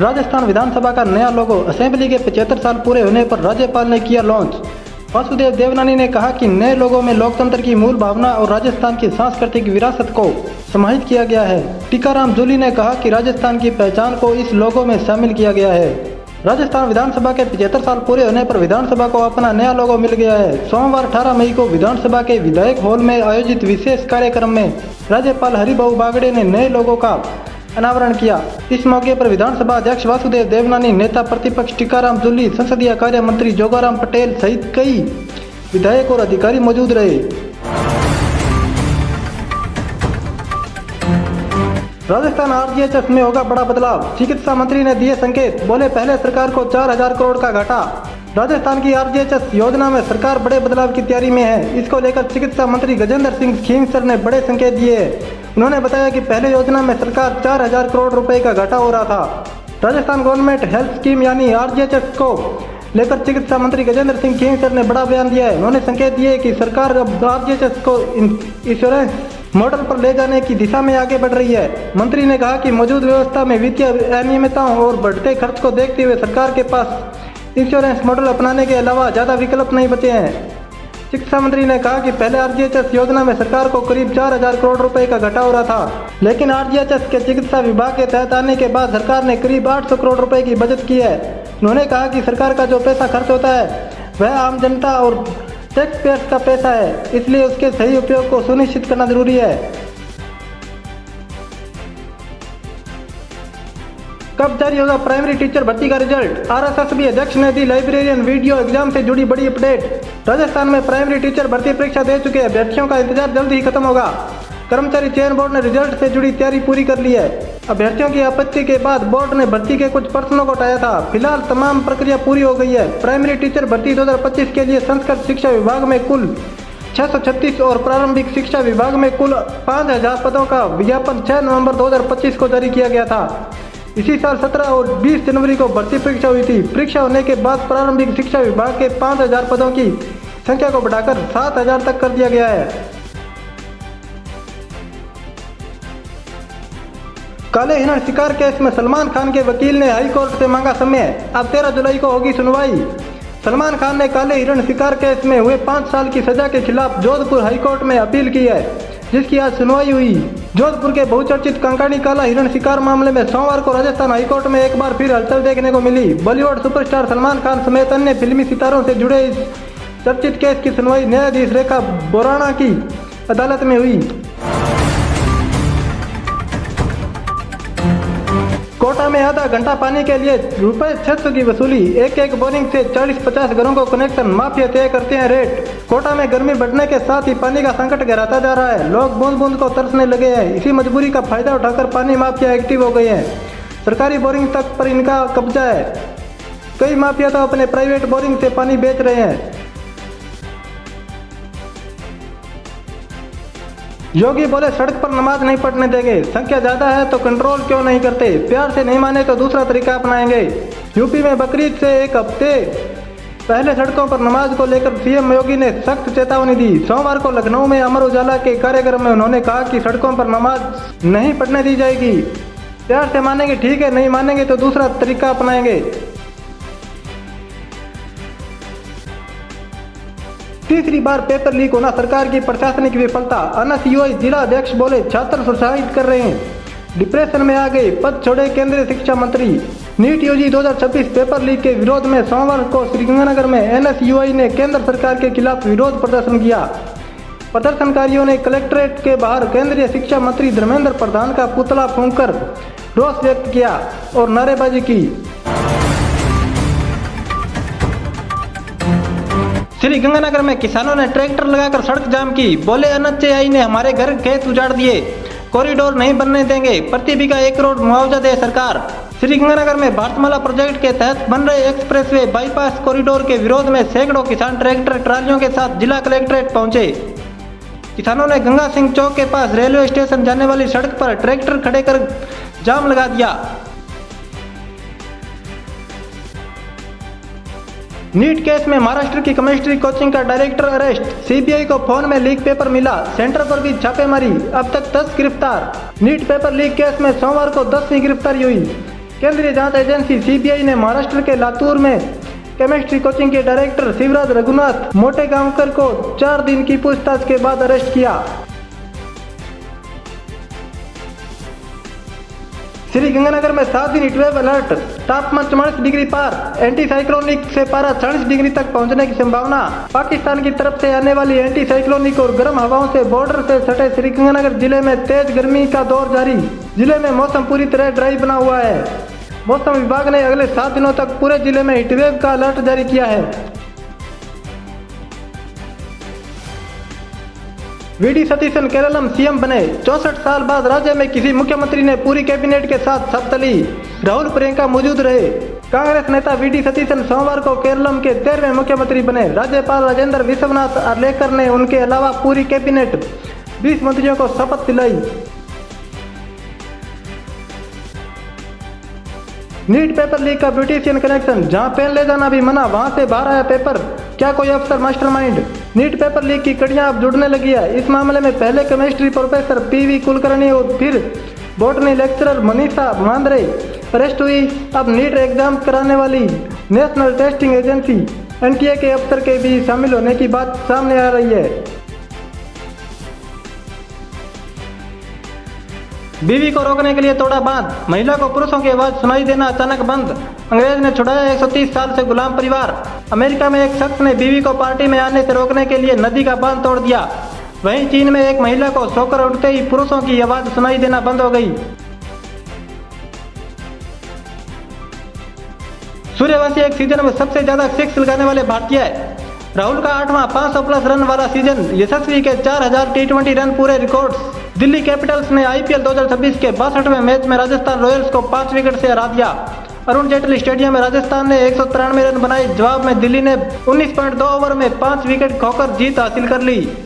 राजस्थान विधानसभा का नया लोगो। असेंबली के 75 साल पूरे होने पर राज्यपाल ने किया लॉन्च। वासुदेव देवनानी ने कहा कि नए लोगों में लोकतंत्र की मूल भावना और राजस्थान की सांस्कृतिक विरासत को समाहित किया गया है। टीकाराम जूली ने कहा कि राजस्थान की पहचान को इस लोगो में शामिल किया गया है। राजस्थान विधानसभा के 75 साल पूरे होने पर विधानसभा को अपना नया लोगो मिल गया है। सोमवार 18 मई को विधानसभा के विधायक हॉल में आयोजित विशेष कार्यक्रम में राज्यपाल हरिभाऊ बागड़े ने नए लोगो का अनावरण किया। इस मौके पर विधानसभा अध्यक्ष वासुदेव देवनानी, नेता प्रतिपक्ष टीकाराम जूली, संसदीय कार्य मंत्री जोगाराम पटेल सहित कई विधायक और अधिकारी मौजूद रहे। राजस्थान आरजीएचएस में होगा बड़ा बदलाव। चिकित्सा मंत्री ने दिए संकेत, बोले पहले सरकार को 4000 करोड़ का घाटा। राजस्थान की आरजीएचएस योजना में सरकार बड़े बदलाव की तैयारी में है। इसको लेकर चिकित्सा मंत्री गजेंद्र सिंह खींवसर ने बड़े संकेत दिए हैं। उन्होंने बताया कि पहले योजना में सरकार 4000 करोड़ रुपए का घाटा हो रहा था। राजस्थान गवर्नमेंट हेल्थ स्कीम यानी आरजीएचएस को लेकर चिकित्सा मंत्री गजेंद्र सिंह खींवसर ने बड़ा बयान दिया है। उन्होंने संकेत दिए कि सरकार अब आरजीएचएस को इंश्योरेंस मॉडल पर ले जाने की दिशा में आगे बढ़ रही है। मंत्री ने कहा कि मौजूद व्यवस्था में वित्तीय अनियमितताओं और बढ़ते खर्च को देखते हुए सरकार के पास इंश्योरेंस मॉडल अपनाने के अलावा ज़्यादा विकल्प नहीं बचे हैं। शिक्षा मंत्री ने कहा कि पहले आरजीएचएस योजना में सरकार को करीब 4000 करोड़ रुपए का घाटा हो रहा था, लेकिन आरजीएचएस के चिकित्सा विभाग के तहत आने के बाद सरकार ने करीब 800 करोड़ रुपए की बचत की है। उन्होंने कहा कि सरकार का जो पैसा खर्च होता है वह आम जनता और टैक्स पेयर्स का पैसा है, इसलिए उसके सही उपयोग को सुनिश्चित करना जरूरी है। कब जारी होगा प्राइमरी टीचर भर्ती का रिजल्ट? आरएसएसबी अध्यक्ष ने दी लाइब्रेरियन वीडियो एग्जाम से जुड़ी बड़ी अपडेट। राजस्थान में प्राइमरी टीचर भर्ती परीक्षा दे चुके अभ्यर्थियों का इंतजार जल्द ही खत्म होगा। कर्मचारी चयन बोर्ड ने रिजल्ट से जुड़ी तैयारी पूरी कर ली है। अभ्यर्थियों की आपत्ति के बाद बोर्ड ने भर्ती के कुछ प्रश्नों को हटाया था। फिलहाल तमाम प्रक्रिया पूरी हो गई है। प्राइमरी टीचर भर्ती 2025 के लिए संस्कृत शिक्षा विभाग में कुल 636 और प्रारंभिक शिक्षा विभाग में कुल 5000 पदों का विज्ञापन 6 नवंबर 2025 को जारी किया गया था। इसी साल 17 और 20 जनवरी को भर्ती परीक्षा हुई थी। परीक्षा होने के बाद प्रारंभिक शिक्षा विभाग के 5000 पदों की संख्या को बढ़ाकर 7000 तक कर दिया गया है। काले हिरण शिकार केस में सलमान खान के वकील ने हाई कोर्ट से मांगा समय। अब 13 जुलाई को होगी सुनवाई। सलमान खान ने काले हिरण शिकार केस में हुए 5 साल की सजा के खिलाफ जोधपुर हाई कोर्ट में अपील की है, जिसकी आज सुनवाई हुई। जोधपुर के बहुचर्चित कंकानी काला हिरण शिकार मामले में सोमवार को राजस्थान हाईकोर्ट में एक बार फिर हलचल देखने को मिली। बॉलीवुड सुपरस्टार सलमान खान समेत अन्य फिल्मी सितारों से जुड़े इस चर्चित केस की सुनवाई न्यायाधीश रेखा बोराणा की अदालत में हुई। कोटा में आधा घंटा पानी के लिए ₹600 की वसूली। एक बोरिंग से 40-50 घरों को कनेक्शन, माफिया तय करते हैं रेट। कोटा में गर्मी बढ़ने के साथ ही पानी का संकट गहराता जा रहा है। लोग बूंद बूंद को तरसने लगे हैं। इसी मजबूरी का फायदा उठाकर पानी माफिया एक्टिव हो गए हैं। सरकारी बोरिंग तक पर इनका कब्जा है। कई माफिया तो अपने प्राइवेट बोरिंग से पानी बेच रहे हैं। योगी बोले सड़क पर नमाज नहीं पढ़ने देंगे। संख्या ज्यादा है तो कंट्रोल क्यों नहीं करते? प्यार से नहीं माने तो दूसरा तरीका अपनाएंगे। यूपी में बकरीद से एक हफ्ते पहले सड़कों पर नमाज को लेकर सीएम योगी ने सख्त चेतावनी दी। सोमवार को लखनऊ में अमर उजाला के कार्यक्रम में उन्होंने कहा कि सड़कों पर नमाज नहीं पढ़ने दी जाएगी। प्यार से मानेंगे ठीक है, नहीं मानेंगे तो दूसरा तरीका अपनाएंगे। तीसरी बार पेपर लीक होना सरकार की प्रशासनिक विफलता। अनएसयूआई जिला अध्यक्ष बोले छात्र सुसाइड कर रहे हैं, डिप्रेशन में आ गए, पद छोड़े केंद्रीय शिक्षा मंत्री। नीट यूजी 2026 पेपर लीक के विरोध में सोमवार को श्रीगंगानगर में एनएसयूआई ने केंद्र सरकार के खिलाफ विरोध प्रदर्शन किया। प्रदर्शनकारियों ने कलेक्ट्रेट के बाहर केंद्रीय शिक्षा मंत्री धर्मेंद्र प्रधान का पुतला फूंककर रोष व्यक्त किया और नारेबाजी की। श्रीगंगानगर में किसानों ने ट्रैक्टर लगाकर सड़क जाम की। बोले एनएचएआई ने हमारे घर खेत उजाड़ दिए, कॉरिडोर नहीं बनने देंगे, प्रति बीघा 1 करोड़ मुआवजा दे सरकार। श्रीगंगानगर में भारतमाला प्रोजेक्ट के तहत बन रहे एक्सप्रेसवे बाईपास कॉरिडोर के विरोध में सैकड़ों किसान ट्रैक्टर ट्रालियों के साथ जिला कलेक्ट्रेट पहुंचे। किसानों ने गंगा सिंह चौक के पास रेलवे स्टेशन जाने वाली सड़क पर ट्रैक्टर खड़े कर जाम लगा दिया। नीट केस में महाराष्ट्र की केमिस्ट्री कोचिंग का डायरेक्टर अरेस्ट। सीबीआई को फोन में लीक पेपर मिला, सेंटर पर भी छापेमारी, अब तक 10 गिरफ्तार। नीट पेपर लीक केस में सोमवार को 10वीं गिरफ्तारी हुई। केंद्रीय जांच एजेंसी सीबीआई ने महाराष्ट्र के लातूर में केमिस्ट्री कोचिंग के डायरेक्टर शिवराज रघुनाथ मोटेगांवकर को 4 दिन की पूछताछ के बाद अरेस्ट किया। श्री गंगानगर में 7 दिन हीटवेव अलर्ट, तापमान 44 डिग्री पार, एंटी साइक्लोनिक से पारा 40 डिग्री तक पहुंचने की संभावना। पाकिस्तान की तरफ से आने वाली एंटी साइक्लोनिक और गर्म हवाओं से बॉर्डर से सटे श्री गंगानगर जिले में तेज गर्मी का दौर जारी। जिले में मौसम पूरी तरह ड्राई बना हुआ है। मौसम विभाग ने अगले 7 दिनों तक पूरे जिले में हीटवेव का अलर्ट जारी किया है। वीडी सतीशन केरलम सीएम बने। 64 साल बाद राज्य में किसी मुख्यमंत्री ने पूरी कैबिनेट के साथ शपथ ली। राहुल प्रियंका मौजूद रहे। कांग्रेस नेता वीडी सतीशन सोमवार को केरलम के 13वें मुख्यमंत्री बने। राज्यपाल राजेंद्र विश्वनाथ आर्लेकर ने उनके अलावा पूरी कैबिनेट 20 मंत्रियों को शपथ दिलाई। नीट पेपर लीक का ब्यूटिशियन कनेक्शन, जहां पेन ले जाना भी मना, वहां से बाहर आया पेपर। क्या कोई अफसर मास्टरमाइंड? नीट पेपर लीक की कड़ियां अब जुड़ने लगी है। इस मामले में पहले केमिस्ट्री प्रोफेसर पीवी कुलकर्णी और फिर botany lecturer Manisha Mandrem arrest हुई। अब नीट एग्जाम कराने वाली नेशनल टेस्टिंग एजेंसी एनटीए के अफसर के भी शामिल होने की बात सामने आ रही है। बीवी को रोकने के लिए तोड़ा बांध, महिला को पुरुषों की आवाज सुनाई देना अचानक बंद। अंग्रेज ने छुड़ाया 130 साल से गुलाम परिवार। अमेरिका में एक शख्स ने बीवी को पार्टी में आने से रोकने के लिए नदी का बांध तोड़ दिया। वहीं चीन में एक महिला को सोकर उठते ही पुरुषों की आवाज सुनाई देना बंद हो गई। सूर्यवंशी एक सीजन में सबसे ज्यादा सिक्स लगाने वाले भारतीय है। राहुल का 8वां 500+ रन वाला सीजन, यशस्वी के 4000 टी20 रन पूरे रिकॉर्ड्स। दिल्ली कैपिटल्स ने आईपीएल 2026 के 62वें मैच में राजस्थान रॉयल्स को 5 विकेट से हरा दिया। अरुण जेटली स्टेडियम में राजस्थान ने 193 रन बनाए। जवाब में दिल्ली ने 19.2 ओवर में 5 विकेट खोकर जीत हासिल कर ली।